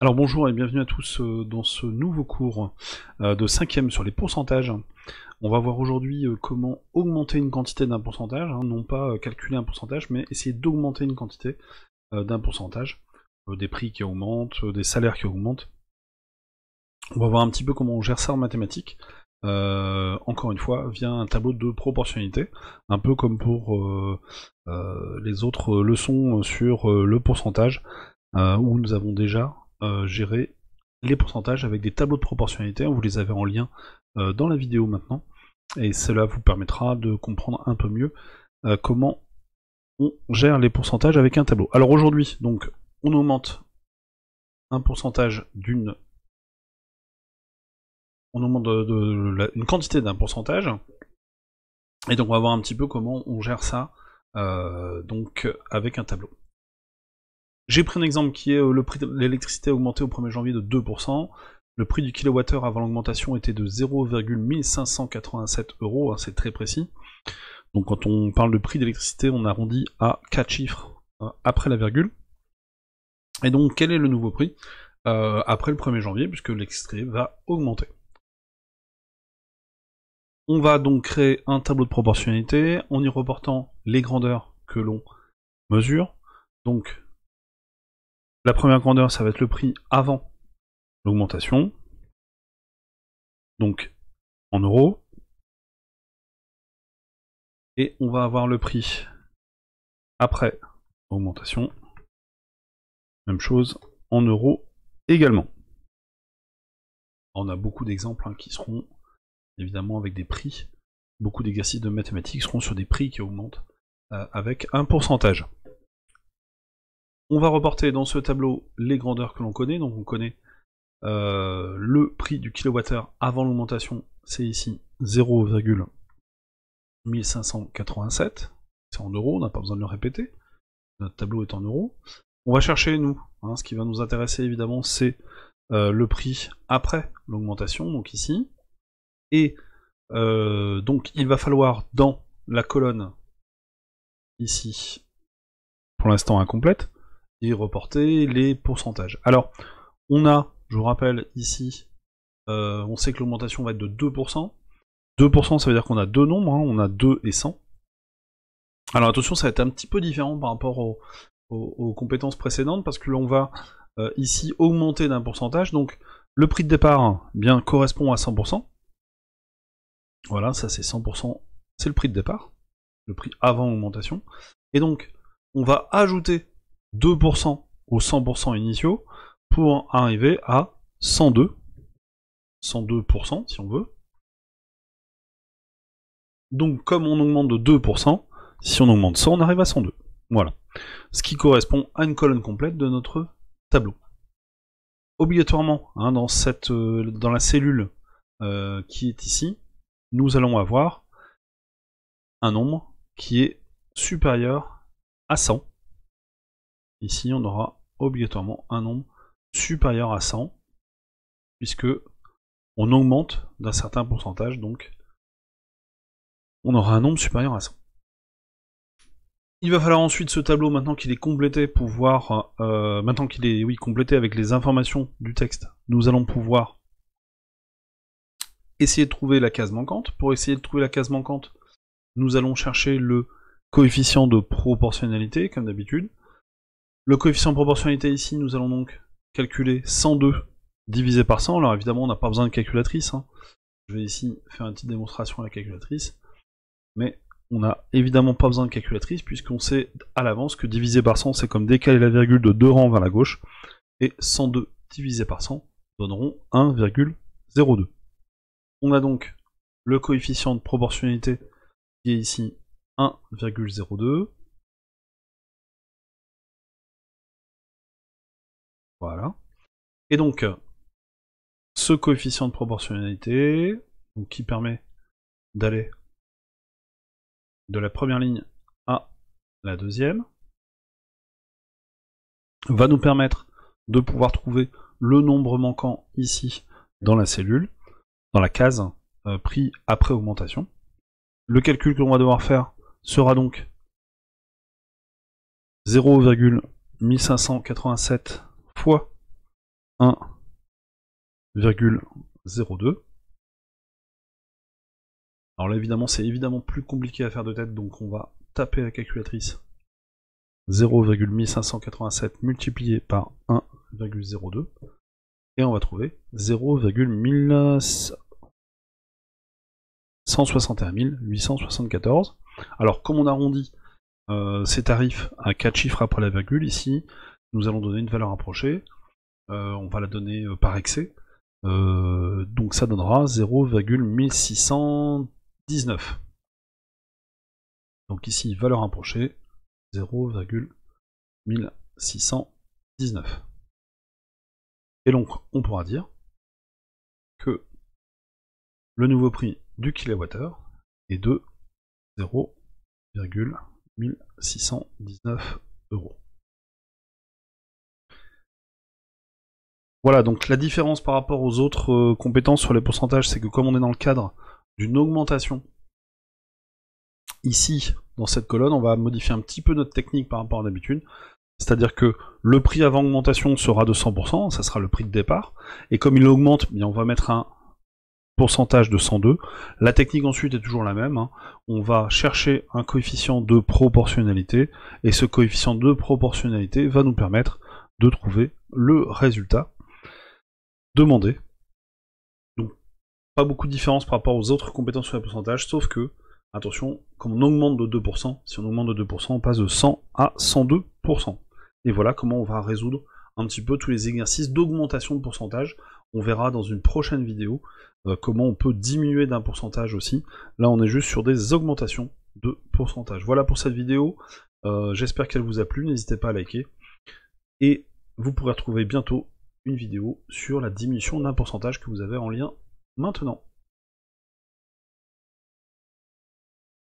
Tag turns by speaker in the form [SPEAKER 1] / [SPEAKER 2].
[SPEAKER 1] Alors bonjour et bienvenue à tous dans ce nouveau cours de 5e sur les pourcentages. On va voir aujourd'hui comment augmenter une quantité d'un pourcentage, non pas calculer un pourcentage, mais essayer d'augmenter une quantité d'un pourcentage, des prix qui augmentent, des salaires qui augmentent. On va voir un petit peu comment on gère ça en mathématiques, encore une fois, via un tableau de proportionnalité, un peu comme pour les autres leçons sur le pourcentage, où nous avons déjà gérer les pourcentages avec des tableaux de proportionnalité. Vous les avez en lien dans la vidéo maintenant, et cela vous permettra de comprendre un peu mieux comment on gère les pourcentages avec un tableau. Alors aujourd'hui, donc, on augmente un pourcentage d'une... On augmente une quantité d'un pourcentage, et donc on va voir un petit peu comment on gère ça donc avec un tableau. J'ai pris un exemple qui est le prix de l'électricité a augmenté au 1er janvier de 2%. Le prix du kilowattheure avant l'augmentation était de 0,1587 €, c'est très précis. Donc quand on parle de prix d'électricité, on arrondit à 4 chiffres après la virgule. Et donc quel est le nouveau prix après le 1er janvier, puisque l'électricité va augmenter. On va donc créer un tableau de proportionnalité en y reportant les grandeurs que l'on mesure. Donc la première grandeur, ça va être le prix avant l'augmentation, donc en euros, et on va avoir le prix après augmentation, même chose en euros également. On a beaucoup d'exemples qui seront évidemment avec des prix, beaucoup d'exercices de mathématiques seront sur des prix qui augmentent avec un pourcentage. On va reporter dans ce tableau les grandeurs que l'on connaît, donc on connaît le prix du kilowattheure avant l'augmentation, c'est ici 0,1587, c'est en euros, on n'a pas besoin de le répéter, notre tableau est en euros. On va chercher, nous, ce qui va nous intéresser évidemment, c'est le prix après l'augmentation, donc ici, et donc il va falloir dans la colonne, ici, pour l'instant incomplète, et reporter les pourcentages. Alors, on a, je vous rappelle, ici, on sait que l'augmentation va être de 2%. 2%, ça veut dire qu'on a deux nombres, on a 2 et 100. Alors attention, ça va être un petit peu différent par rapport aux compétences précédentes, parce que l'on va ici augmenter d'un pourcentage, donc le prix de départ bien correspond à 100%. Voilà, ça c'est 100%, c'est le prix de départ, le prix avant augmentation. Et donc, on va ajouter 2% aux 100% initiaux pour arriver à 102% si on veut. Donc comme on augmente de 2%, si on augmente 100, on arrive à 102. Voilà. Ce qui correspond à une colonne complète de notre tableau. Obligatoirement, dans la cellule qui est ici, nous allons avoir un nombre qui est supérieur à 100. Ici, on aura obligatoirement un nombre supérieur à 100, puisque on augmente d'un certain pourcentage, donc on aura un nombre supérieur à 100. Il va falloir ensuite ce tableau, maintenant qu'il est complété, maintenant qu'il est complété avec les informations du texte, nous allons pouvoir essayer de trouver la case manquante. Pour essayer de trouver la case manquante, nous allons chercher le coefficient de proportionnalité, comme d'habitude. Le coefficient de proportionnalité ici, nous allons donc calculer 102 divisé par 100. Alors évidemment, on n'a pas besoin de calculatrice. Je vais ici faire une petite démonstration à la calculatrice. Mais on n'a évidemment pas besoin de calculatrice, puisqu'on sait à l'avance que divisé par 100, c'est comme décaler la virgule de 2 rangs vers la gauche. Et 102 divisé par 100 donneront 1,02. On a donc le coefficient de proportionnalité qui est ici 1,02. Voilà. Et donc, ce coefficient de proportionnalité, donc, qui permet d'aller de la première ligne à la deuxième, va nous permettre de pouvoir trouver le nombre manquant ici dans la cellule, dans la case prix après augmentation. Le calcul que l'on va devoir faire sera donc 0,1587 fois 1,02. Alors là évidemment c'est évidemment plus compliqué à faire de tête, donc on va taper la calculatrice 0,1587 multiplié par 1,02 et on va trouver 0,161 874. Alors comme on arrondit ces tarifs à 4 chiffres après la virgule, ici nous allons donner une valeur approchée, on va la donner par excès, donc ça donnera 0,1619. Donc ici valeur approchée 0,1619. Et donc on pourra dire que le nouveau prix du kilowattheure est de 0,1619 €. Voilà, donc la différence par rapport aux autres compétences sur les pourcentages, c'est que comme on est dans le cadre d'une augmentation, ici, dans cette colonne, on va modifier un petit peu notre technique par rapport à d'habitude. C'est-à-dire que le prix avant augmentation sera de 100%, ça sera le prix de départ, et comme il augmente, bien on va mettre un pourcentage de 102. La technique ensuite est toujours la même, hein. On va chercher un coefficient de proportionnalité, et ce coefficient de proportionnalité va nous permettre de trouver le résultat demandé. Donc pas beaucoup de différence par rapport aux autres compétences sur les pourcentages, sauf que, attention, comme on augmente de 2%, si on augmente de 2%, on passe de 100 à 102%. Et voilà comment on va résoudre un petit peu tous les exercices d'augmentation de pourcentage. On verra dans une prochaine vidéo comment on peut diminuer d'un pourcentage aussi. Là on est juste sur des augmentations de pourcentage. Voilà pour cette vidéo, j'espère qu'elle vous a plu, n'hésitez pas à liker. Et vous pourrez retrouver bientôt une vidéo sur la diminution d'un pourcentage que vous avez en lien maintenant.